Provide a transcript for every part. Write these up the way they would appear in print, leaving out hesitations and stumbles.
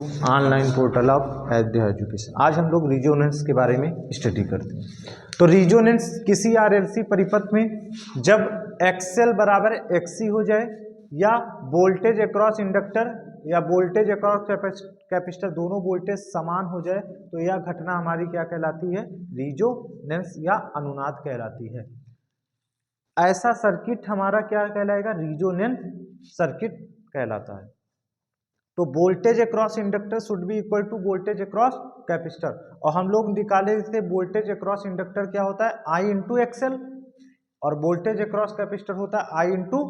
Online portal of education. आज हम लोग रिजोनेंस के बारे में स्टडी करते हैं। तो रिजोनेंस किसी आरएलसी परिपथ में जब एक्सएल बराबर एक्सी हो जाए या वोल्टेज अक्रॉस इंडक्टर या वोल्टेज अक्रॉस कैपेसिटर दोनों वोल्टेज समान हो जाए तो यह घटना हमारी क्या कहलाती है? रिजोनेंस या अनुनाद कहलाती है। ऐसा सर्किट हमारा क्या कहलाएगा? रिजोनेंस सर्किट कहलाता है। तो voltage across inductor should be equal to voltage across capacitor, और हम लोग निकाले थे वोल्टेज अक्रॉस इंडक्टर क्या होता है? आई इंटू एक्सएल, और वोल्टेज अक्रॉस कैपेसिटर होता है I into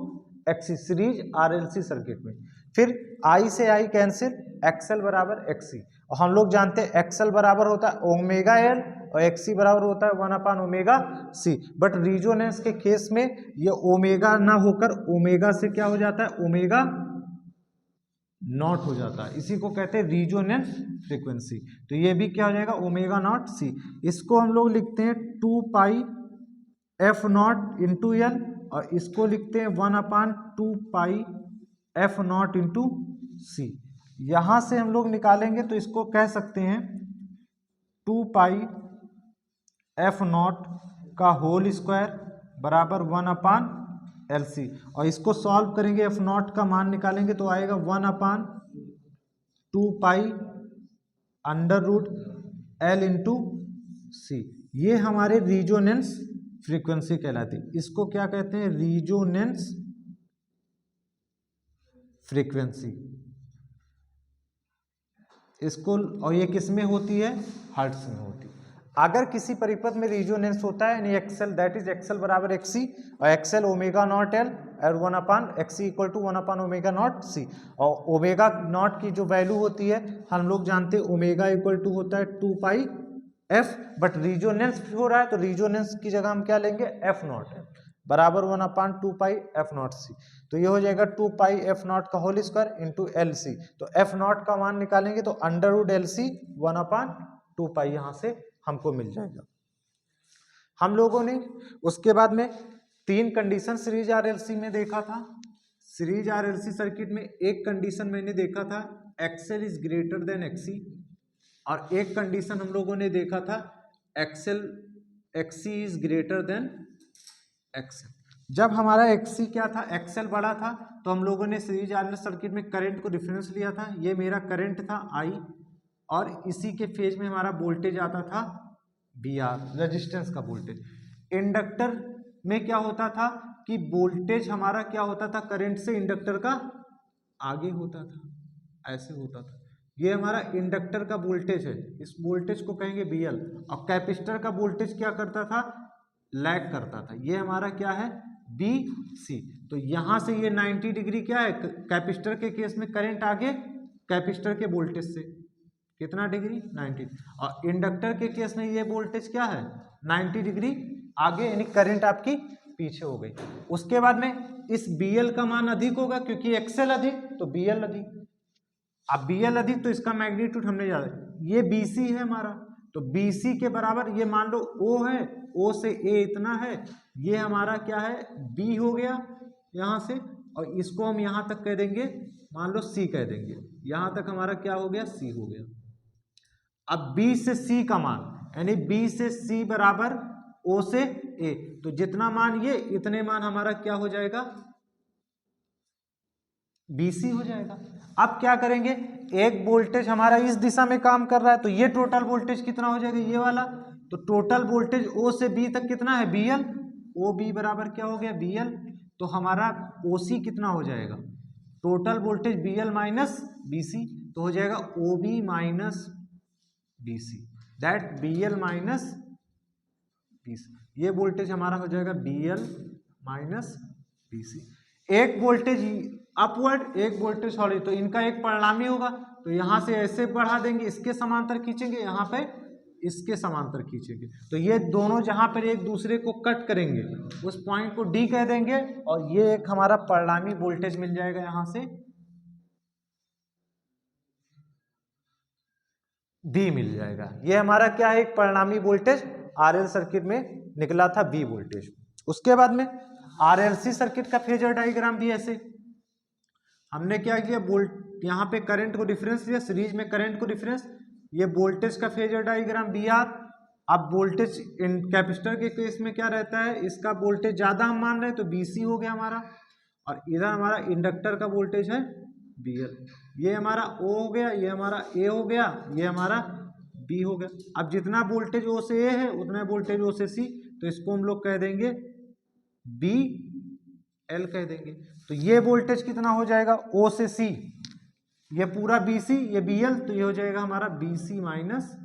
XC series RLC circuit में। फिर आई से आई कैंसिल, एक्सएल बराबर एक्सी, और हम लोग जानते हैं एक्सएल बराबर होता है ओमेगा एल और एक्सी बराबर होता है 1 upon omega C. But resonance के केस में ये ओमेगा ना होकर ओमेगा से क्या हो जाता है? ओमेगा नॉट हो जाता है। इसी को कहते हैं रिजोनेंस फ्रीक्वेंसी। तो ये भी क्या हो जाएगा? Omega naught C. इसको हम लोग लिखते हैं 2 pi F naught into L, और इसको लिखते हैं 1 upon 2 pi F naught into C. यहां से हम लोग निकालेंगे तो इसको कह सकते हैं 2 पाई एफ नॉट का होल स्क्वायर बराबर 1 अपॉन एल सी, और इसको सॉल्व करेंगे एफ नॉट का मान निकालेंगे तो आएगा 1 upon 2 pi under root L into C. ये हमारे रिजोनेंस फ्रीक्वेंसी कहलाती है। इसको क्या कहते हैं? Resonance frequency. इसको, और ये किस में होती है? हर्ट्ज में होती है। अगर किसी परिपथ में रिजोनेंस होता है यानी एक्सएल, दैट इज एक्सएल बराबर एक्सी, और एक्सएल ओमेगा नॉट एल और 1 upon XC equal to 1 upon omega naught C. और ओमेगा नॉट की जो वैल्यू होती है हम लोग जानते हैं ओमेगा इक्वल टू होता है 2 पाई एफ, बट रिजोनेंस हो रहा है तो रिजोनेंस की जगह हम क्या लेंगे? एफ नॉट है बराबर 1 upon 2 pi F nought C. तो ये हो जाएगा 2 पाई एफ नॉट का whole square into L C. तो एफ नॉट का मान निकालेंगे तो under root L C 1 upon 2 pi यहाँ से हमको मिल जाएगा। हम लोगों ने उसके बाद में 3 कंडीशन सीरीज आरएलसी में देखा था। सीरीज आरएलसी सर्किट में एक कंडीशन मैंने देखा था XL is greater than XC, और एक कंडीशन हम लोगों ने देखा था XC is greater than XL. जब हमारा एक्सी क्या था? एक्सएल बड़ा था, तो हम लोगों ने सीरीज आरएलसी सर्किट में करंट को डिफरेंस लिया था। ये मेरा करंट था आई, और इसी के फेज में हमारा वोल्टेज आता था बी आर, रेजिस्टेंस का वोल्टेज। इंडक्टर में क्या होता था कि वोल्टेज हमारा क्या होता था? करंट से इंडक्टर का आगे होता था, ऐसे होता था। ये हमारा इंडक्टर का वोल्टेज है, इस वोल्टेज को कहेंगे बीएल, और कैपेसिटर का वोल्टेज क्या करता था? लैग करता था। ये हमारा क्या है? B C. तो यहां से ये 90 डिग्री क्या है? कैपेसिटर के केस में करंट आगे कैपेसिटर के वोल्टेज से कितना डिग्री? 90। और इंडक्टर के केस में ये वोल्टेज क्या है? 90 डिग्री आगे, यानी करंट आपकी पीछे हो गई। उसके बाद में इस BL का मान अधिक होगा क्योंकि एक्सएल अधिक, तो BL अधिक। अब BL अधिक तो इसका मैग्नीट्यूड हमने जाना, ये BC है हमारा, तो BC के बराबर ये मान लो O है, O से A इतना है, ये हमारा क्या है? B हो गया यहां से, और इसको हम यहां तक कह देंगे, मान लो C कह देंगे। यहां तक हमारा क्या हो गया? C हो गया। अब B से C का मान, यानी B से C बराबर O से A, तो जितना मान ये इतने मान हमारा क्या हो जाएगा? BC हो जाएगा। अब क्या करेंगे? एक वोल्टेज हमारा इस दिशा में काम कर रहा है, तो ये टोटल वोल्टेज कितना हो जाएगा? ये वाला। तो टोटल वोल्टेज O से B तक कितना है? BL। OB बराबर क्या हो गया? BL। तो हमारा OC कितना हो जाएगा? Total voltage BL minus BC, तो हो जाएगा OB minus BC, that BL minus BC। ये वोल्टेज हमारा हो जाएगा BL माइनस BC। एक वोल्टेज अपवर्ड, एक वोल्टेज सॉलिड, तो इनका एक परिणामी होगा, तो यहां से ऐसे बढ़ा देंगे, इसके समांतर खींचेंगे, यहाँ पे इसके समांतर खींचेंगे, तो ये दोनों जहां पर एक दूसरे को कट करेंगे उस पॉइंट को D कह देंगे, और ये एक हमारा परिणामी वोल्टेज मिल जाएगा यहां से B मिल जाएगा। ये हमारा क्या है? एक परिणामी वोल्टेज आरएल सर्किट में निकला था B वोल्टेज। उसके बाद में आरएलसी सर्किट का फेजर डायग्राम भी ऐसे हमने क्या किया? यहाँ पे करंट को डिफरेंस लिया, सीरीज में करंट को डिफरेंस, ये वोल्टेज का फेजर डायग्राम बी आर। अब वोल्टेज इन कैपेसिटर के केस में क्या रहता है, इसका वोल्टेज ज्यादा हम मान रहे हैं तो बीसी हो गया हमारा, और इधर हमारा इंडक्टर का वोल्टेज है बीएल। ये हमारा ओ हो गया, ये हमारा ए हो गया, ये हमारा बी हो गया। अब जितना वोल्टेज ओ से ए है उतना वोल्टेज ओ से सी, तो इसको हम लोग कह देंगे बी एल कह देंगे। तो ये वोल्टेज कितना हो जाएगा ओ से सी, ये पूरा बी सी, ये बी एल, तो ये हो जाएगा हमारा B C minus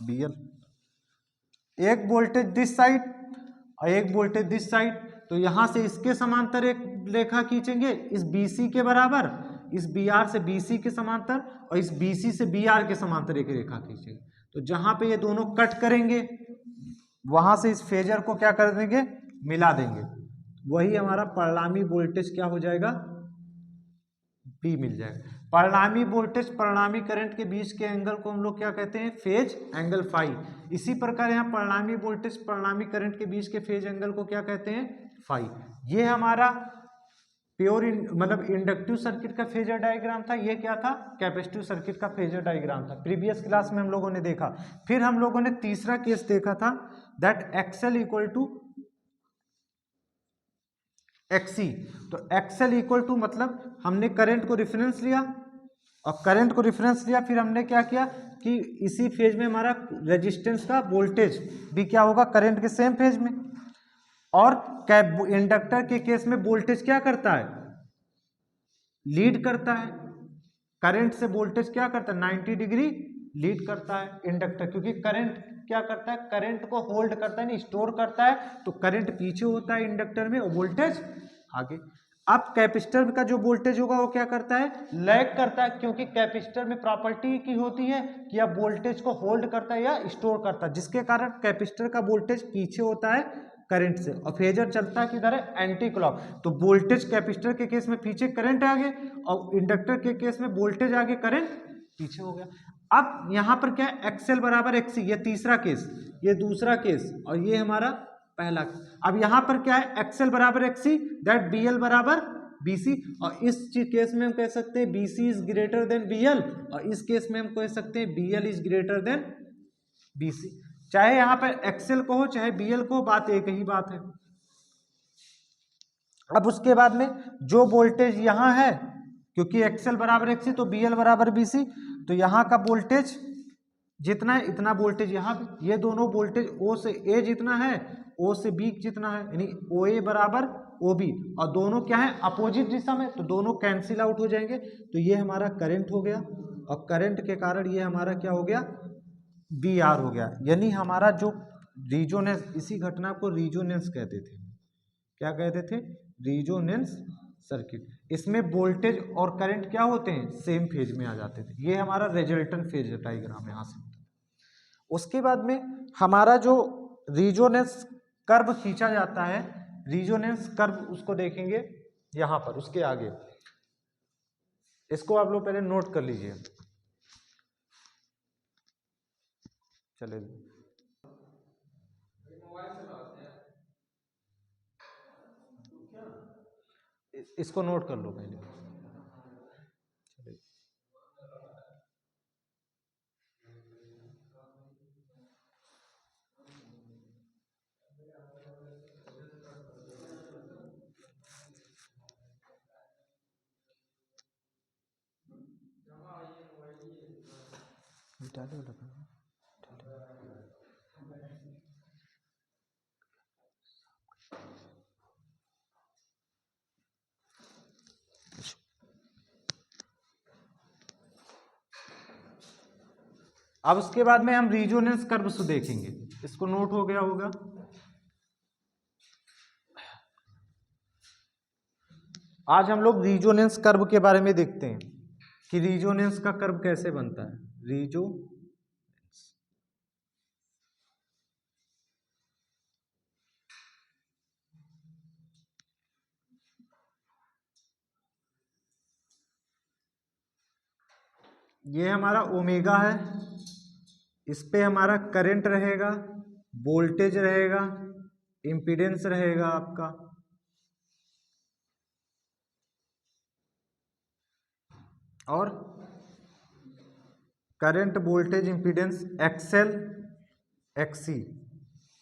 B L. एक वोल्टेज दिस साइड और एक वोल्टेज दिस साइड, तो यहां से इसके समांतर एक रेखा खींचेंगे इस BC के बराबर, इस BR से BC के समांतर, और इस BC से BR के समांतर एक रेखा खींचेंगे। तो जहां पे ये दोनों कट करेंगे वहां से इस फेजर को क्या कर देंगे, मिला देंगे, वही हमारा परिणामी वोल्टेज क्या हो जाएगा, P मिल जाएगा। परिणामी वोल्टेज परिणामी करंट के बीच के एंगल को हम लोग क्या कहते हैं, फेज एंगल फाई। इसी प्रकार यहाँ परिणामी वोल्टेज परिणामी करंट के बीच के फेज एंगल को क्या कहते हैं, फाई। ये हमारा प्योर मतलब इंडक्टिव सर्किट का फेजर डायग्राम था। ये क्या था, कैपेसिटिव सर्किट का फेजर डायग्राम था, प्रीवियस क्लास में हम लोगों ने देखा। फिर हम लोगों ने तीसरा केस देखा था, that XL equal to XC. तो एक्सएल इक्वल टू मतलब हमने करंट को रेफरेंस लिया, और करंट को रेफरेंस लिया, फिर हमने क्या किया कि इसी फेज में हमारा रेजिस्टेंस का वोल्टेज भी क्या होगा, करंट के सेम फेज में। और इंडक्टर के केस में वोल्टेज क्या करता है, लीड करता है, करंट से वोल्टेज क्या करता है, 90 डिग्री लीड करता है इंडक्टर, क्योंकि करंट क्या करता है, करंट को होल्ड करता है, नहीं स्टोर करता है, तो करंट पीछे होता है इंडक्टर में और वोल्टेज आगे। अब कैपेसिटर का जो वोल्टेज होगा वो क्या करता है, लैग करता है, क्योंकि कैपेसिटर में प्रॉपर्टी की होती है कि अब वोल्टेज को होल्ड करता है या स्टोर करता है, जिसके कारण कैपेसिटर का वोल्टेज पीछे होता है करंट से, और फेजर चलता है किधर है, एंटी क्लॉक। तो वोल्टेज कैपेसिटर के केस में पीछे, करंट आगे, और इंडक्टर के केस में वोल्टेज आगे, करंट पीछे हो गया। अब यहां पर क्या है, एक्सएल बराबर एक्सी, ये तीसरा केस, ये दूसरा केस, और ये हमारा पहला। अब यहां पर क्या है, एक्सएल बराबर एक्सी, दैट बीएल बराबर बीसी, और इस केस में हम कह सकते हैं BC is greater than BL, और इस केस में हम कह सकते हैं BL is greater than BC. चाहे यहां पर एक्सएल को हो चाहे बीएल को, बात एक ही बात है। अब उसके बाद में जो वोल्टेज यहां है, क्योंकि एक्सएल बराबर एक्सी तो बीएल बराबर बीसी, तो यहां का वोल्टेज जितना है इतना वोल्टेज यहाँ पे, ये दोनों वोल्टेज ओ से ए जितना है, ओ से बी जितना है, यानी ओ ए बराबर ओ बी, और दोनों क्या है, अपोजिट दिशा में, तो दोनों कैंसिल आउट हो जाएंगे। तो ये हमारा करंट हो गया, और करंट के कारण ये हमारा क्या हो गया, बी आर हो गया। यानी हमारा जो रीजोनेंस, इसी घटना को रीजोनेंस कहते थे, क्या कहते थे, रीजोनेंस सर्किट। इसमें वोल्टेज और करंट क्या होते हैं, सेम फेज में आ जाते थे। ये हमारा रिजल्टेंट फेज डायग्राम यहां से। उसके बाद में हमारा जो रीजोनेंस कर्व खींचा जाता है, रीजोनेंस कर्व उसको देखेंगे यहां पर, उसके आगे इसको आप लोग पहले नोट कर लीजिए। चले इसको नोट कर लो पहले। अब उसके बाद में हम रीजोनेंस कर्व से देखेंगे, इसको नोट हो गया होगा। आज हम लोग रीजोनेंस कर्व के बारे में देखते हैं कि रीजोनेंस का कर्व कैसे बनता है। रीजो ये हमारा ओमेगा है, इस पे हमारा करंट रहेगा, वोल्टेज रहेगा, इम्पीडेंस रहेगा आपका, और current voltage impedance XL XC,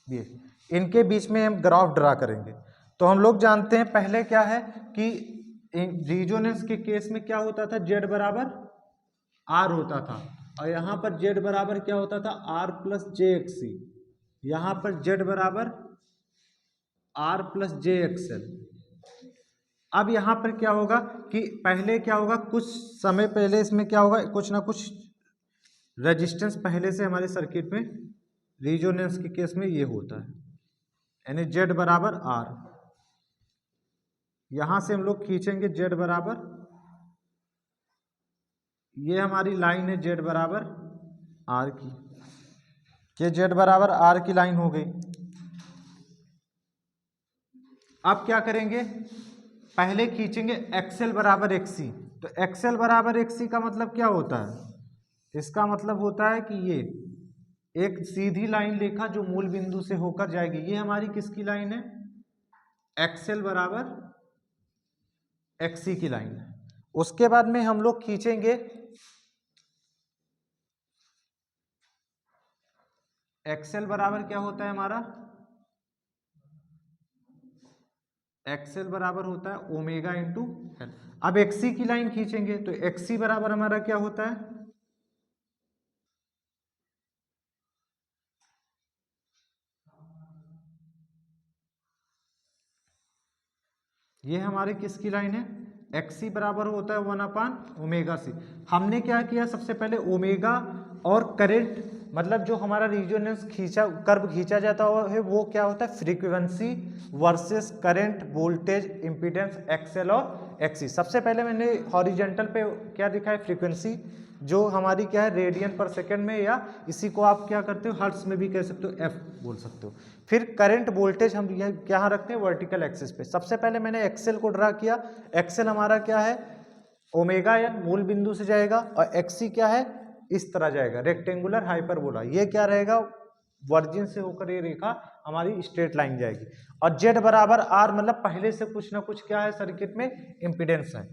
ये इनके बीच में हम ग्राफ ड्रा करेंगे। तो हम लोग जानते हैं पहले क्या है कि रिजोनेंस के केस में क्या होता था, जेड बराबर आर होता था, और यहाँ पर जेड बराबर क्या होता था, आर प्लस जे एक्सी। यहाँ पर जेड बराबर आर प्लस जे एक्सएल। अब यहाँ पर क्या होगा कि पहले क्या होगा, कुछ समय पहले इसमें क्या होगा, कुछ ना कुछ रेजिस्टेंस पहले से हमारे सर्किट में रिजोनेंस के केस में ये होता है, यानी जेड बराबर आर। यहां से हम लोग खींचेंगे जेड बराबर, ये हमारी लाइन है जेड बराबर आर की, ये जेड बराबर आर की लाइन हो गई। अब क्या करेंगे, पहले खींचेंगे एक्सएल बराबर एक्सी। तो एक्सएल बराबर एक्सी का मतलब क्या होता है, इसका मतलब होता है कि ये एक सीधी लाइन लेखा जो मूल बिंदु से होकर जाएगी, ये हमारी किसकी लाइन है, एक्सएल बराबर एक्सी की लाइन है। उसके बाद में हम लोग खींचेंगे एक्सएल बराबर क्या होता है हमारा, एक्सएल बराबर होता है ओमेगा इंटू एल। अब एक्सी की लाइन खींचेंगे तो एक्सी बराबर हमारा क्या होता है, ये हमारे किसकी लाइन है, एक्सी बराबर होता है 1/ओमेगा सी। हमने क्या किया, सबसे पहले ओमेगा और करंट, मतलब जो हमारा रिजोनेंस खींचा कर्व खींचा जाता है वो क्या होता है, frequency versus current voltage impedance XL और एक्सी। सबसे पहले मैंने हॉरिजेंटल पे क्या दिखा है, फ्रीक्वेंसी, जो हमारी क्या है रेडियन पर सेकंड में, या इसी को आप क्या करते हो हर्ट्ज में भी कह सकते हो, एफ बोल सकते हो। फिर करंट वोल्टेज हम यहाँ रखते हैं वर्टिकल एक्सिस पे। सबसे पहले मैंने एक्सेल को ड्रा किया, एक्सेल हमारा क्या है ओमेगा एन, मूल बिंदु से जाएगा, और एक्सी क्या है इस तरह जाएगा, रेक्टेंगुलर हाइपरबोला। ये क्या रहेगा, वर्जिन से होकर ये रेखा हमारी स्ट्रेट लाइन जाएगी। और जेड बराबर आर, मतलब पहले से कुछ ना कुछ क्या है सर्किट में इम्पीडेंस है।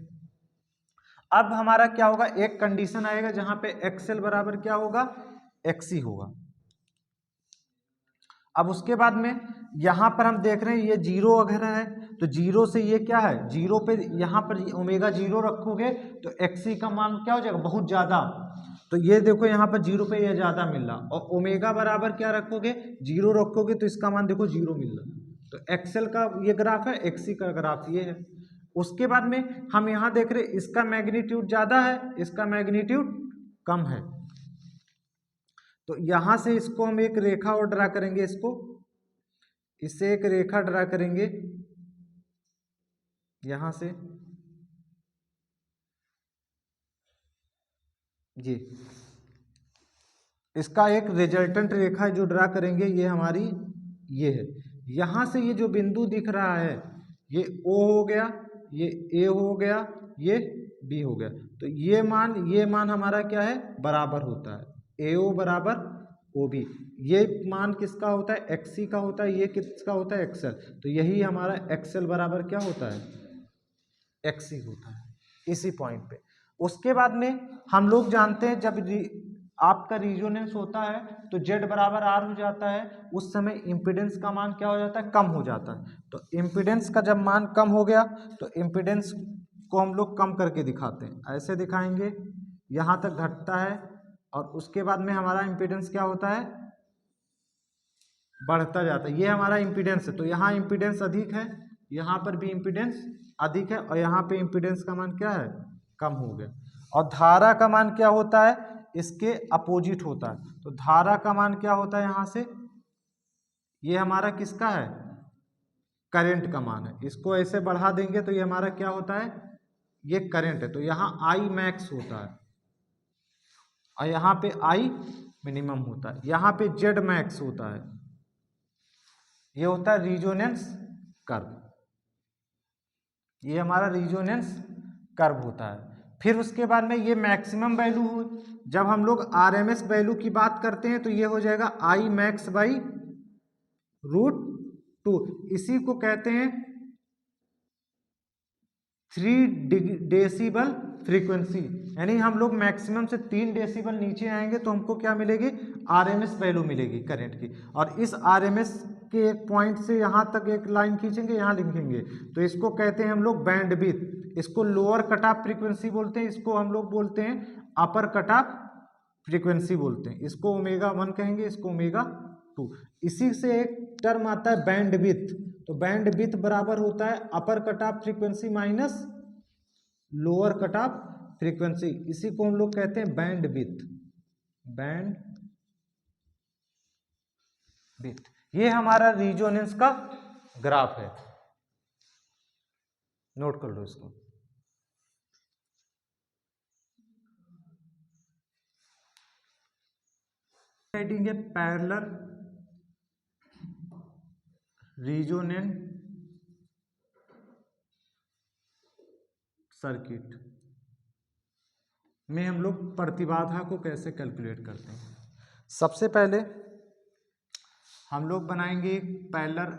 अब हमारा क्या होगा, एक कंडीशन आएगा जहां पे एक्सएल बराबर क्या होगा, एक्सी होगा। अब उसके बाद में यहाँ पर हम देख रहे हैं ये जीरो वगैरह है, तो जीरो से ये क्या है, जीरो पे यहाँ पर ओमेगा जीरो रखोगे तो एक्सी का मान क्या हो जाएगा, बहुत ज़्यादा। तो ये देखो यहाँ पर जीरो पे ये ज़्यादा मिल रहा, और ओमेगा बराबर क्या रखोगे, जीरो रखोगे तो इसका मान देखो जीरो मिल रहा। तो एक्सेल का ये ग्राफ है, एक्सी का ग्राफ ये है। उसके बाद में हम यहाँ देख रहे इसका मैग्नीट्यूड ज़्यादा है, इसका मैग्नीट्यूड कम है। तो यहां से इसको हम एक रेखा और ड्रा करेंगे, इससे एक रेखा ड्रा करेंगे यहां से, ये इसका एक रिजल्टेंट रेखा जो ड्रा करेंगे ये हमारी ये है। यहां से ये जो बिंदु दिख रहा है ये O हो गया, ये A हो गया, ये B हो गया। तो ये मान हमारा क्या है, बराबर होता है AO बराबर OB। ये मान किसका होता है, XC का होता है, ये किसका होता है, XL। तो यही हमारा XL बराबर क्या होता है, XC होता है इसी पॉइंट पे। उसके बाद में हम लोग जानते हैं जब आपका रिजोनेंस होता है तो जेड बराबर आर हो जाता है, उस समय इम्पीडेंस का मान क्या हो जाता है, कम हो जाता है। तो इम्पीडेंस का जब मान कम हो गया तो इम्पीडेंस को हम लोग कम करके दिखाते हैं, ऐसे दिखाएंगे, यहाँ तक घटता है, और उसके बाद में हमारा इम्पीडेंस क्या होता है, बढ़ता जाता है। ये हमारा इम्पीडेंस है, तो यहाँ इम्पीडेंस अधिक है, यहाँ पर भी इम्पीडेंस अधिक है, और यहाँ पे इम्पीडेंस का मान क्या है, कम हो गया। और धारा का मान क्या होता है, इसके अपोजिट होता है। तो धारा का मान क्या होता है, यहाँ से ये हमारा किसका है, करंट का मान है। इसको ऐसे बढ़ा देंगे तो ये हमारा क्या होता है, ये करंट है। तो यहाँ आई मैक्स होता है, और यहाँ पे आई मिनिमम होता है, यहाँ पे जेड मैक्स होता है, ये होता है रिजोनेंस कर्व, ये हमारा रिजोनेंस कर्व होता है। फिर उसके बाद में ये मैक्सिमम वैल्यू हो, जब हम लोग आरएमएस वैल्यू की बात करते हैं तो ये हो जाएगा आई मैक्स बाई √2। इसी को कहते हैं 3 डेसिबल फ्रीक्वेंसी, यानी हम लोग मैक्सिमम से 3 डेसिबल नीचे आएंगे तो हमको क्या मिलेगी, आरएमएस वैल्यू मिलेगी करंट की। और इस आरएमएस के एक पॉइंट से यहाँ तक एक लाइन खींचेंगे, यहाँ लिखेंगे, तो इसको कहते हैं हम लोग बैंड विड्थ। इसको लोअर कट ऑफ फ्रीक्वेंसी बोलते हैं, इसको हम लोग बोलते हैं अपर कट ऑफ फ्रीक्वेंसी बोलते हैं। इसको ओमेगा 1 कहेंगे, इसको ओमेगा 2। इसी से एक टर्म आता है बैंड विड्थ। तो बैंड विड्थ बराबर होता है upper cut off frequency minus lower cut off frequency. इसी को हम लोग कहते हैं बैंड विड्थ, बैंड विड्थ। ये हमारा रिजोनेंस का ग्राफ है, नोट कर लो इसको। राइटिंग है पैरेलल रिजोनेंट सर्किट में हम लोग प्रतिबाधा को कैसे कैलकुलेट करते हैं। सबसे पहले हम लोग बनाएंगे पैरेलल,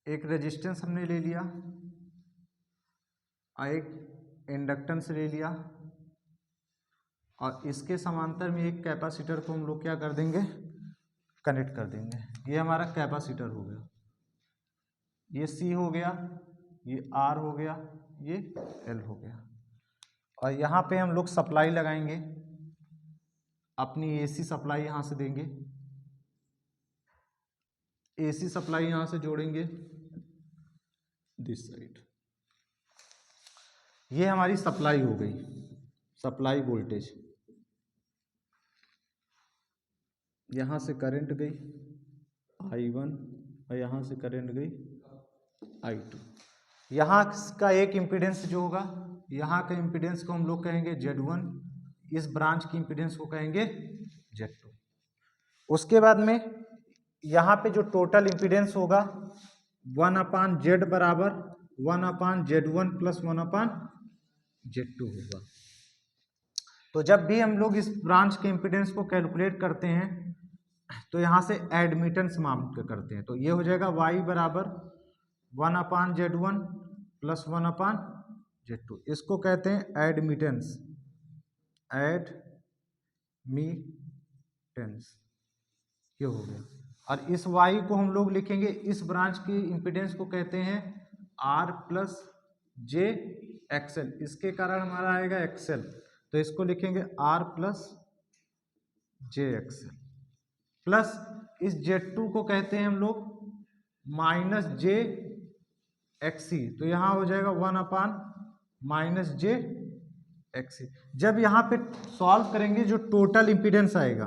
एक रेजिस्टेंस हमने ले लिया और एक इंडक्टेंस ले लिया, और इसके समांतर में एक कैपेसिटर को हम लोग क्या कर देंगे, कनेक्ट कर देंगे। ये हमारा कैपेसिटर हो गया, ये सी हो गया, ये आर हो गया, ये एल हो गया। और यहाँ पे हम लोग सप्लाई लगाएंगे, अपनी एसी सप्लाई यहाँ से देंगे, एसी सप्लाई यहाँ से जोड़ेंगे दिस साइड। ये हमारी सप्लाई हो गई, सप्लाई वोल्टेज। यहाँ से करंट गई I1 और यहाँ से करंट गई I2। यहाँ का एक इम्पीडेंस जो होगा, यहाँ का इम्पीडेंस को हम लोग कहेंगे Z1, इस ब्रांच की इम्पीडेंस को कहेंगे Z2। उसके बाद में यहाँ पे जो टोटल इम्पीडेंस होगा 1/Z बराबर 1/Z1 प्लस 1/Z2 होगा। तो जब भी हम लोग इस ब्रांच के इम्पीडेंस को कैलकुलेट करते हैं तो यहाँ से एडमिटेंस माउंट करते हैं। तो ये हो जाएगा Y बराबर 1/Z1 प्लस 1/Z2। इसको कहते हैं एडमिटेंस, एडमिटेंस, ये हो गया। और इस Y को हम लोग लिखेंगे, इस ब्रांच की इम्पीडेंस को कहते हैं R प्लस जे एक्सएल। इसके कारण हमारा आएगा एक्सएल, तो इसको लिखेंगे R प्लस जे एक्सएल। प्लस इस Z2 को कहते हैं हम लोग माइनस जे एक्सी, तो यहाँ हो जाएगा 1/-जे एक्सी। जब यहाँ पे सॉल्व करेंगे जो टोटल इम्पीडेंस आएगा,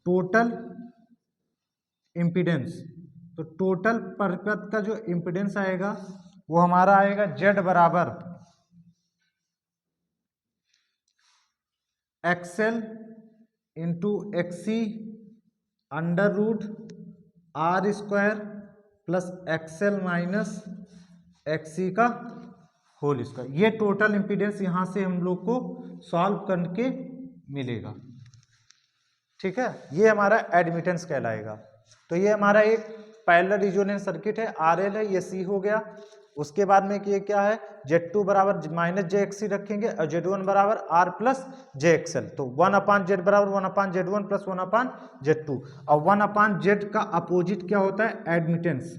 टोटल इम्पीडेंस, तो टोटल परिपथ का जो इम्पीडेंस आएगा वो हमारा आएगा Z बराबर XL into XC under root R square plus XL minus XC का होल स्क्वायर। ये टोटल इम्पीडेंस यहाँ से हम लोग को सॉल्व करके मिलेगा, ठीक है। ये हमारा एडमिटेंस कहलाएगा। तो ये हमारा एक पैरेलल रिजोनेंस सर्किट है, RL है, ये C हो गया। उसके बाद में ये क्या है, Z2 बराबर माइनस जे एक्सी रखेंगे और Z1 बराबर R प्लस जे एक्सएल। तो 1/Z बराबर 1/Z1 प्लस 1/Z2। और 1/Z का अपोजिट क्या होता है, एडमिटेंस।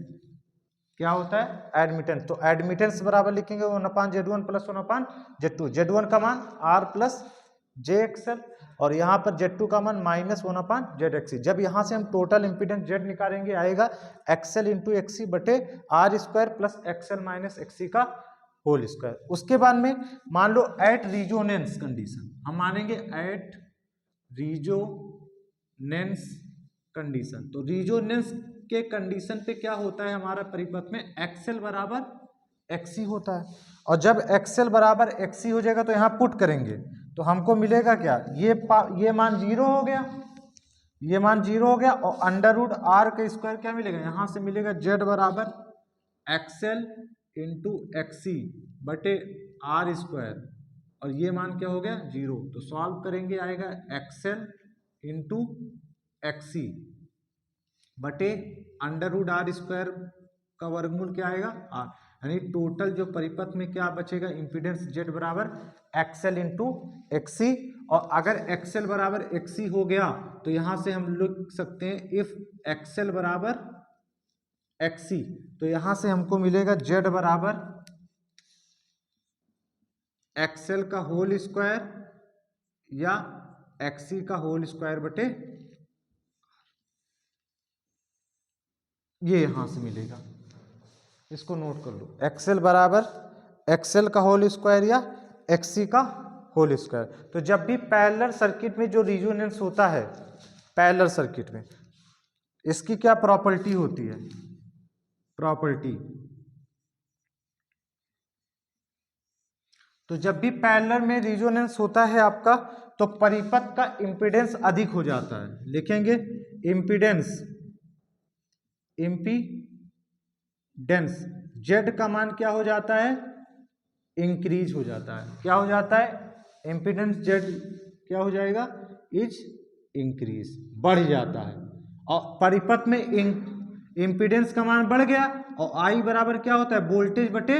क्या होता है, एडमिटेंस। तो एडमिटेंस बराबर लिखेंगे 1/Z1 प्लस 1/Z2। Z1 का मान R प्लस जे एक्सएल और यहाँ पर Z2 का मान माइनस 1/Z एक्सी। जब यहाँ से हम टोटल इम्पीडेंस Z निकालेंगे आएगा एक्सएल इंटू एक्सी बटे R square plus XL minus XC का होल स्क्वायर। उसके बाद में मान लो एट रिजोनेंस कंडीशन, हम मानेंगे एट रिजोनेंस कंडीशन। तो रिजोनेंस के कंडीशन पे क्या होता है हमारा परिपथ में, एक्सएल बराबर एक्सी होता है। और जब एक्सएल बराबर एक्सी हो जाएगा तो यहाँ पुट करेंगे तो हमको मिलेगा क्या, ये मान 0 हो गया, ये मान 0 हो गया। और अंडर रूट R का स्क्वायर क्या मिलेगा, यहाँ से मिलेगा Z बराबर एक्सएल इंटू एक्सी बटे R स्क्वायर, और ये मान क्या हो गया 0। तो सॉल्व करेंगे आएगा एक्सएल इंटू एक्सी बटे अंडर रूट R स्क्वायर का वर्गमूल क्या आएगा R। यानी टोटल जो परिपथ में क्या बचेगा, इम्पीडेंस जेड बराबर एक्सएल इंटू एक्सी। और अगर एक्सएल बराबर एक्सी हो गया तो यहां से हम लिख सकते हैं इफ एक्सएल बराबर एक्सी, तो यहां से हमको मिलेगा जेड बराबर एक्सएल का होल स्क्वायर या एक्सी का होल स्क्वायर बटे, ये यहां से मिलेगा, इसको नोट कर लो, एक्सएल बराबर एक्सएल का होल स्क्वायर या एक्सी का होल स्क्वायर। तो जब भी पैरेलल सर्किट में जो रिजोनेंस होता है, पैरेलल सर्किट में इसकी क्या प्रॉपर्टी होती है, प्रॉपर्टी, तो जब भी पैरेलल में रिजोनेंस होता है आपका तो परिपथ का इंपीडेंस अधिक हो जाता है। लिखेंगे इंपीडेंस, इंपीडेंस जेड का मान क्या हो जाता है, इंक्रीज हो जाता है। क्या हो जाता है, इंपीडेंस जेड क्या हो जाएगा, इज इंक्रीज, बढ़ जाता है। और परिपथ में इंपीडेंस का मान बढ़ गया और आई बराबर क्या होता है, वोल्टेज बटे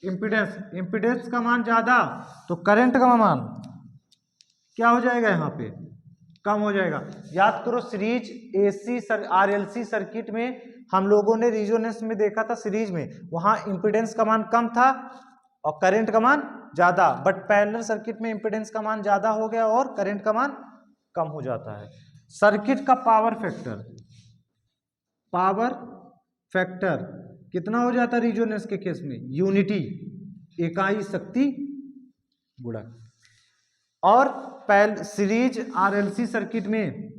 इंपीडेंस, इंपीडेंस का मान ज्यादा तो करंट का मान क्या हो जाएगा, यहाँ पे कम हो जाएगा। याद करो सीरीज एसी आरएलसी सर्किट में हम लोगों ने रिजोनेंस में देखा था, सीरीज में वहां इंपीडेंस का मान कम था और करंट का मान ज्यादा, बट पैरेलल सर्किट में इंपीडेंस का मान ज्यादा हो गया और करंट का मान कम हो जाता है। सर्किट का पावर फैक्टर, पावर फैक्टर कितना हो जाता है रिजोनेंस के केस में, यूनिटी, इकाई शक्ति गुणक। और सीरीज आरएलसी सर्किट में,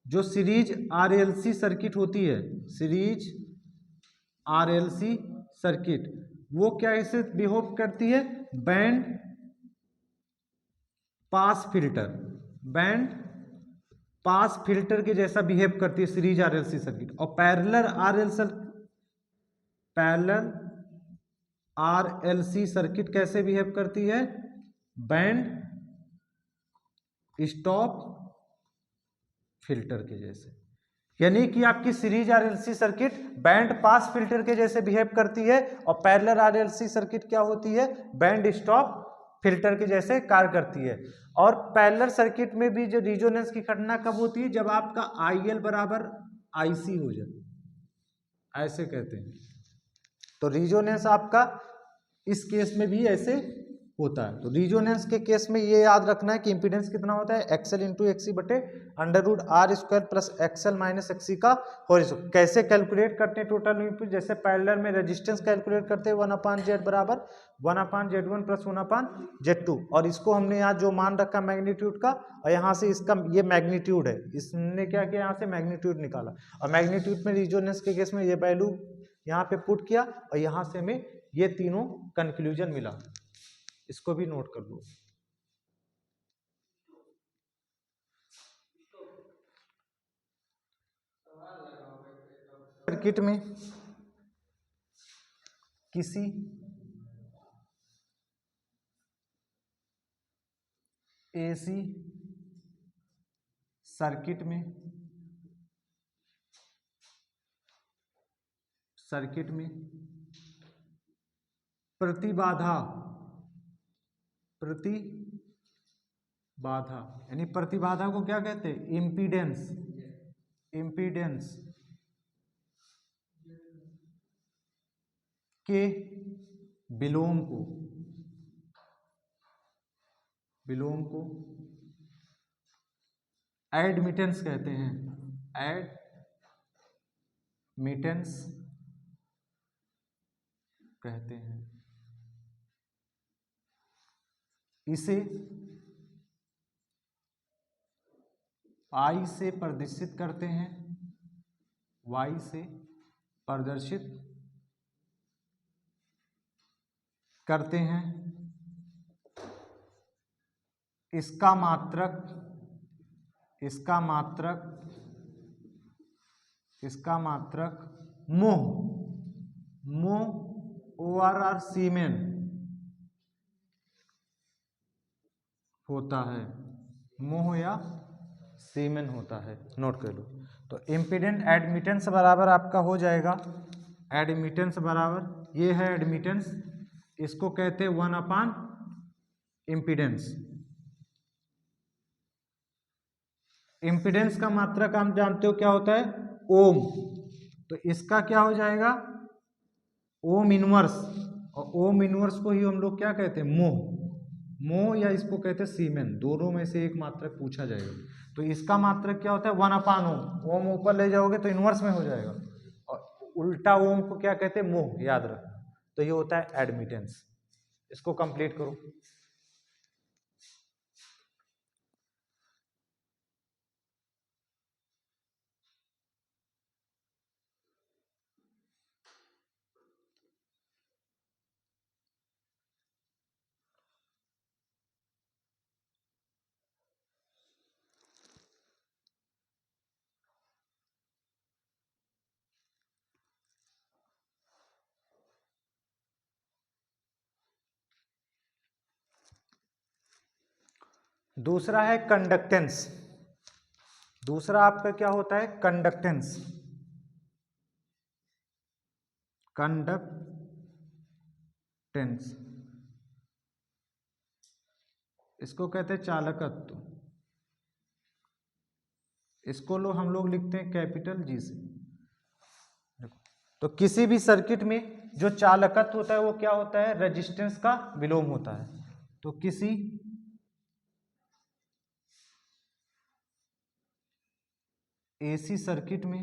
जो सीरीज आरएलसी सर्किट होती है, सीरीज आरएलसी सर्किट, वो क्या इसे बिहेव करती है, band pass filter, band pass filter के जैसा बिहेव करती है सीरीज आरएलसी सर्किट। और पैरेलल आरएलसी सर्किट कैसे बिहेव करती है, बैंड स्टॉप फिल्टर के जैसे। यानी कि आपकी series RLC circuit band pass filter के जैसे बिहेव करती है और पैरेलल आरएलसी सर्किट क्या होती है, बैंड स्टॉप फिल्टर के जैसे कार्य करती है। और पैरेलल सर्किट में भी जो रिजोनेंस की घटना कब होती है, जब आपका आईएल बराबर आईसी हो जाए, ऐसे कहते हैं। तो रिजोनेंस आपका इस केस में भी ऐसे होता है। तो रिजोनेंस के केस में ये याद रखना है कि इंपीडेंस कितना होता है, एक्सएल इंटू एक्सी बटे under root R square plus XL minus XC का होल स्क्वायर। कैसे कैलकुलेट करते हैं टोटल इनपुट, जैसे पैरेलल में रेजिस्टेंस कैलकुलेट करते हैं 1/z बराबर 1/z1 प्लस 1/z2, और इसको हमने यहाँ जो मान रखा मैग्नीट्यूड का, और यहाँ से इसका ये मैग्नीट्यूड है, इसने क्या किया, यहाँ से मैग्नीट्यूड निकाला और मैग्नीट्यूड में रिजोनेंस के केस में ये वैल्यू यहाँ पे पुट किया और यहाँ से हमें ये तीनों कंक्लूजन मिला। इसको भी नोट कर लो। सर्किट में किसी एसी सर्किट में प्रतिबाधा यानी प्रतिबाधा को क्या कहते हैं, इंपीडेंस के विलोम को एडमिटेंस कहते हैं, एडमिटेंस कहते हैं। इसे आई से प्रदर्शित करते हैं, वाई से प्रदर्शित करते हैं। इसका मात्रक मोह ORR सीमेन होता है, मोह या सीमेन होता है, नोट कर लो। तो इम्पीडेंस एडमिटेंस बराबर आपका हो जाएगा एडमिटेंस बराबर, ये है एडमिटेंस, इसको कहते हैं 1 अपान इम्पीडेंस। इम्पीडेंस का मात्रक आप जानते हो क्या होता है, ओम। तो इसका क्या हो जाएगा, ओम इनवर्स, और ओम इनवर्स को ही हम लोग क्या कहते हैं, मोह या इसको कहते हैं सीमेन, दोनों में से एक मात्रक पूछा जाएगा। तो इसका मात्रक क्या होता है, 1 अपान ओम। ओम ऊपर ले जाओगे तो इनवर्स में हो जाएगा, और उल्टा ओम को क्या कहते हैं, मोह, याद रखना। तो ये होता है एडमिटेंस। इसको कंप्लीट करो। दूसरा है कंडक्टेंस। दूसरा आपका क्या होता है, कंडक्टेंस। कंडक्टेंस इसको कहते हैं चालकत्व। इसको हम लोग लिखते हैं कैपिटल जी से। तो किसी भी सर्किट में जो चालकत्व होता है वो क्या होता है, रेजिस्टेंस का विलोम होता है। तो किसी एसी सर्किट में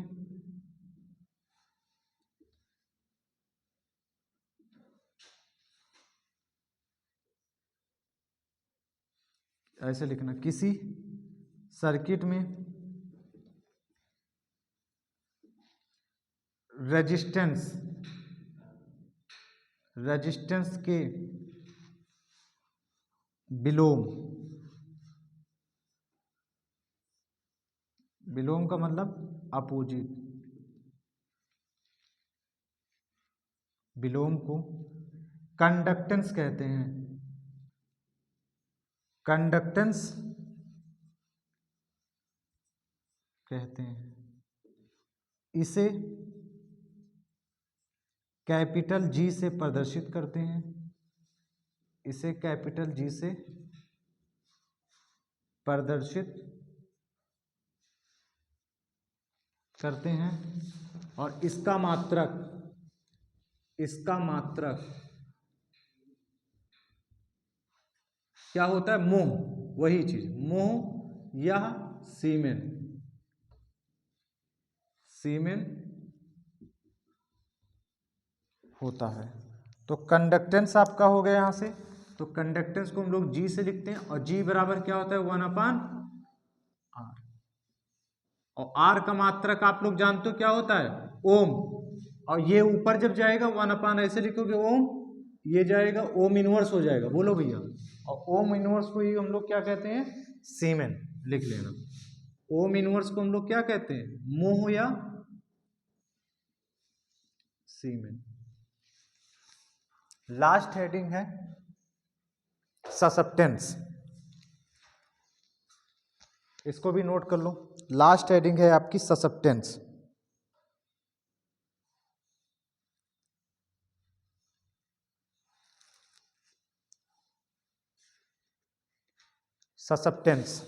ऐसे लिखना, किसी सर्किट में रेजिस्टेंस के विलोम, विलोम का मतलब अपोजिट, विलोम को कंडक्टेंस कहते हैं। कंडक्टेंस कहते हैं। इसे कैपिटल जी से प्रदर्शित करते हैं। इसे कैपिटल जी से प्रदर्शित करते हैं। और इसका मात्रक क्या होता है, मोह, वही चीज, मोह या सीमेन होता है। तो कंडक्टेंस आपका हो गया यहां से। तो कंडक्टेंस को हम लोग जी से लिखते हैं, और जी बराबर क्या होता है, 1 अपान आर। और आर का मात्रक आप लोग जानते हो क्या होता है, ओम। और ये ऊपर जब जाएगा 1 अपान ऐसे लिखोगे ओम, ये जाएगा ओम इनवर्स हो जाएगा, बोलो भैया। और ओम इनवर्स को ही हम लोग क्या कहते हैं, सीमेन, लिख लेना। ओम इनवर्स को हम लोग क्या कहते हैं, मोह या सीमेन। लास्ट हेडिंग है ससेप्टेंस। इसको भी नोट कर लो। लास्ट हेडिंग है आपकी ससेप्टेंस। ससेप्टेंस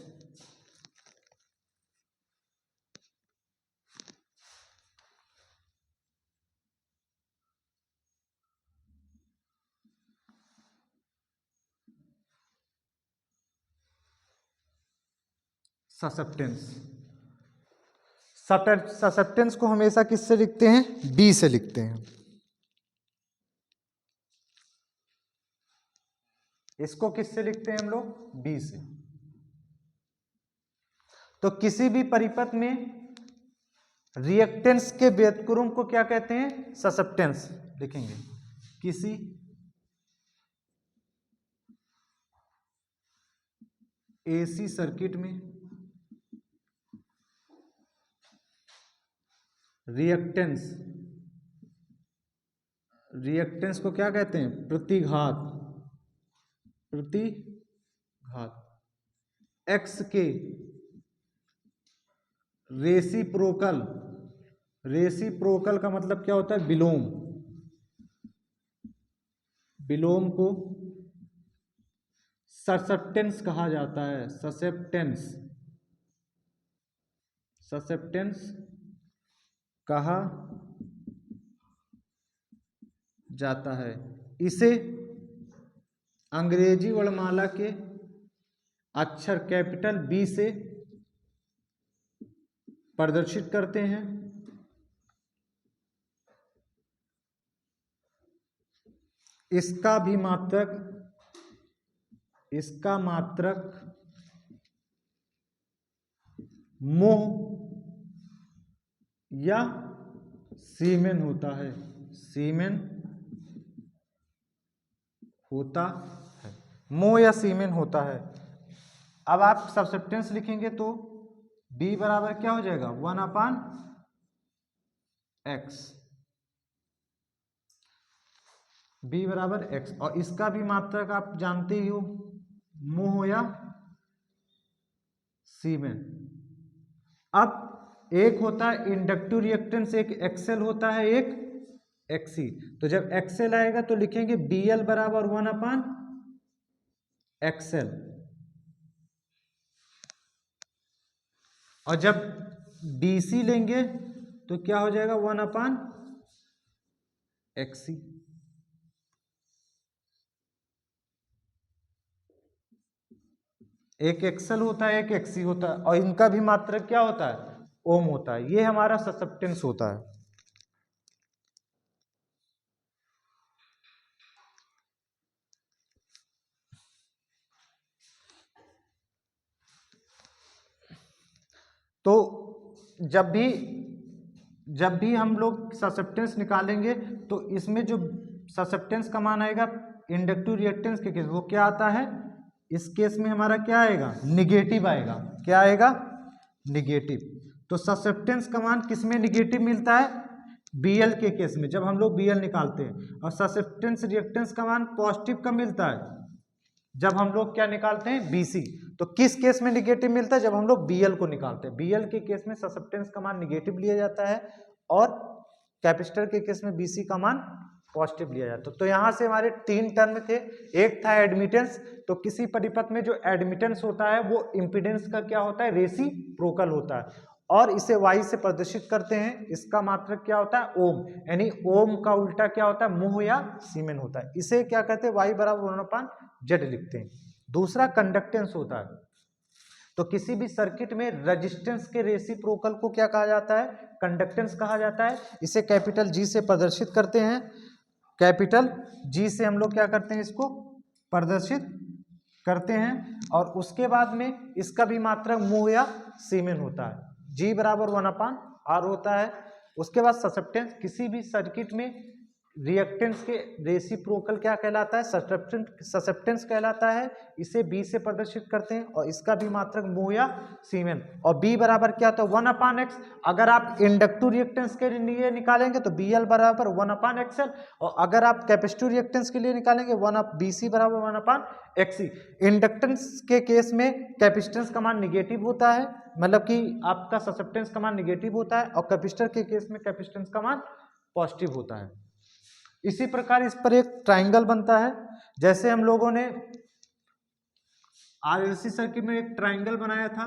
ससेप्टेंस ससेप्टेंस को हमेशा किससे लिखते हैं, बी से लिखते हैं। इसको किससे लिखते हैं हम लोग, बी से। तो किसी भी परिपथ में रिएक्टेंस के व्युत्क्रम को क्या कहते हैं, ससेप्टेंस लिखेंगे। किसी एसी सर्किट में रिएक्टेंस को क्या कहते हैं, प्रतिघात एक्स के रेसिप्रोकल रेसिप्रोकल का मतलब क्या होता है? विलोम। विलोम को ससेप्टेंस कहा जाता है। ससेप्टेंस, ससेप्टेंस कहा जाता है। इसे अंग्रेजी वर्णमाला के अक्षर कैपिटल बी से प्रदर्शित करते हैं। इसका भी मात्रक, इसका मात्रक मोह या सीमेन होता है। सीमेन होता है, मोह या सीमेन होता है। अब आप सब्सटेंस लिखेंगे तो B बराबर क्या हो जाएगा? 1/x, B बराबर x। और इसका भी मात्रक आप जानते ही हो, मोह या सीमेन। अब एक होता है इंडक्टिव रिएक्टेंस, एक एक्सेल होता है, एक एक्सी। तो जब एक्सेल आएगा तो लिखेंगे Bl बराबर 1/XL, और जब BC लेंगे तो क्या हो जाएगा? 1/XC। एक एक्सेल होता है, एक एक्सी होता है, और इनका भी मात्रक क्या होता है? ओम होता है। ये हमारा ससेप्टेंस होता है। तो जब भी हम लोग ससेप्टेंस निकालेंगे तो इसमें जो ससेप्टेंस का मान आएगा इंडक्टिव रिएक्टेंस के केस, वो क्या आता है? इस केस में हमारा क्या आएगा? निगेटिव आएगा। क्या आएगा? निगेटिव। तो ससेप्टेंस का मान किस में निगेटिव मिलता है? Bl के केस में, जब हम लोग Bl निकालते हैं। और ससेप्टेंस रिएक्टेंस का मान पॉजिटिव कब मिलता है? जब हम लोग क्या निकालते हैं? Bc। तो किस केस में निगेटिव मिलता है? जब हम लोग Bl को निकालते हैं। Bl के केस में ससेप्टेंस का मान निगेटिव लिया जाता है, और कैपेसिटर के केस में Bc का मान पॉजिटिव लिया जाता है। तो यहाँ से हमारे 3 टर्म थे। एक था एडमिटेंस। तो किसी परिपथ में जो एडमिटेंस होता है वो इम्पीडेंस का क्या होता है? रेसिप्रोकल होता है, और इसे y से प्रदर्शित करते हैं। इसका मात्रक क्या होता है? ओम। यानी ओम का उल्टा क्या होता है? मोह या सीमेन होता है। इसे क्या कहते हैं? y बराबर 1/z लिखते हैं। दूसरा कंडक्टेंस होता है। तो किसी भी सर्किट में रेजिस्टेंस के रेसिप्रोकल को क्या कहा जाता है? कंडक्टेंस कहा जाता है। इसे कैपिटल G से प्रदर्शित करते हैं। कैपिटल G से हम लोग क्या करते हैं? इसको प्रदर्शित करते हैं। और उसके बाद में इसका भी मात्रक मोह या सीमेन होता है। G बराबर 1/R होता है। उसके बाद ससेप्टेंस, किसी भी सर्किट में रिएक्टेंस के रेसिप्रोकल क्या कहलाता है? ससेप्टेंस कहलाता है। इसे B से प्रदर्शित करते हैं, और इसका भी मात्रक मोह या सीमेन। और B बराबर क्या होता है? 1/x। अगर आप इंडक्टिव रिएक्टेंस के लिए निकालेंगे तो Bl बराबर 1/XL, और अगर आप कैपेसिटिव रिएक्टेंस के लिए निकालेंगे BC बराबर 1/XC। इंडक्टेंस के केस में कैपेसिटेंस का मान निगेटिव होता है, मतलब कि आपका ससेप्टेंस का मान निगेटिव होता है, और कैपेसिटर के केस में कैपेसिटेंस का मान पॉजिटिव होता है। इसी प्रकार इस पर एक ट्राइंगल बनता है। जैसे हम लोगों ने आरएलसी सर्किट में एक ट्राइंगल बनाया था।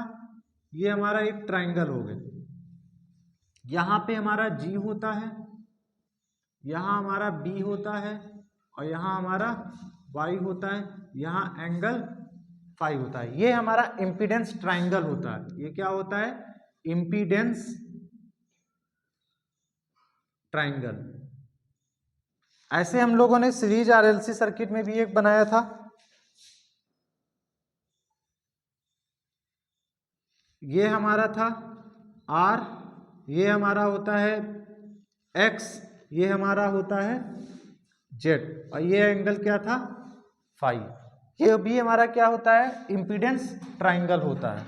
ये हमारा एक ट्राइंगल हो गया। यहाँ पे हमारा G होता है, यहाँ हमारा B होता है, और यहाँ हमारा Y होता है, यहाँ एंगल फाई होता है। ये हमारा इम्पीडेंस ट्राइंगल होता है। ये क्या होता है? Impedance triangle. ऐसे हम लोगों ने सीरीज आरएलसी सर्किट में भी एक बनाया था। ये हमारा था R, ये हमारा होता है X, ये हमारा होता है Z, और ये एंगल क्या था? फाई। ये भी हमारा क्या होता है? इम्पीडेंस ट्राइंगल होता है।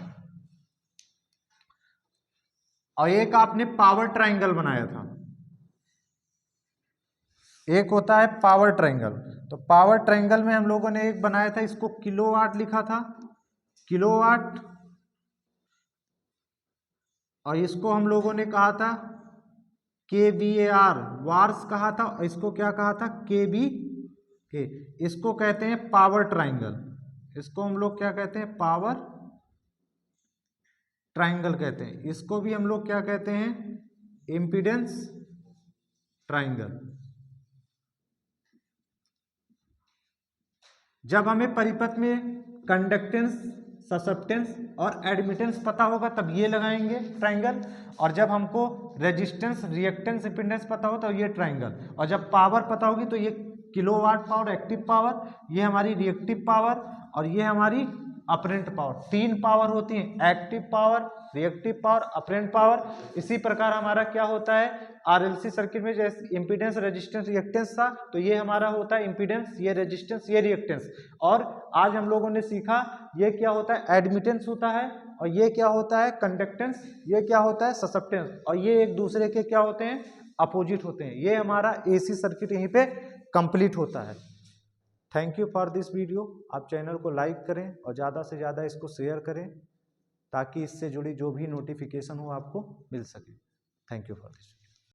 और एक आपने पावर ट्राइंगल बनाया था। एक होता है पावर ट्राइंगल। तो पावर ट्राइंगल में हम लोगों ने एक बनाया था, इसको किलोवाट लिखा था, किलोवाट। और इसको हम लोगों ने कहा था KVAR वार्स कहा था, इसको क्या कहा था, KV के। इसको कहते हैं पावर ट्राइंगल, इसको हम लोग क्या कहते हैं, पावर ट्राइंगल कहते हैं। इसको भी हम लोग क्या कहते हैं, इम्पीडेंस ट्राइंगल। जब हमें परिपथ में कंडक्टेंस, ससेप्टेंस और एडमिटेंस पता होगा तब ये लगाएंगे ट्राइंगल, और जब हमको रेजिस्टेंस, रिएक्टेंस, इंपीडेंस पता हो तो ये ट्राइंगल, और जब पावर पता होगी तो ये किलोवाट पावर, एक्टिव पावर, ये हमारी रिएक्टिव पावर, और ये हमारी अपरेंट पावर। 3 पावर होती है, active power, reactive power, apparent power. इसी प्रकार हमारा क्या होता है आरएलसी सर्किट में, जैसे इंपीडेंस, रेजिस्टेंस, रिएक्टेंस था, तो ये हमारा होता है इंपीडेंस, ये रेजिस्टेंस, ये रिएक्टेंस। और आज हम लोगों ने सीखा ये क्या होता है एडमिटेंस होता है, और ये क्या होता है कंडक्टेंस, ये क्या होता है ससेप्टेंस, और ये एक दूसरे के क्या होते हैं अपोजिट होते हैं। ये हमारा एसी सर्किट यहीं पे कंप्लीट होता है। Thank you for this video. आप चैनल को लाइक करें और ज़्यादा से ज़्यादा इसको शेयर करें ताकि इससे जुड़ी जो भी नोटिफिकेशन हो आपको मिल सके। Thank you for this.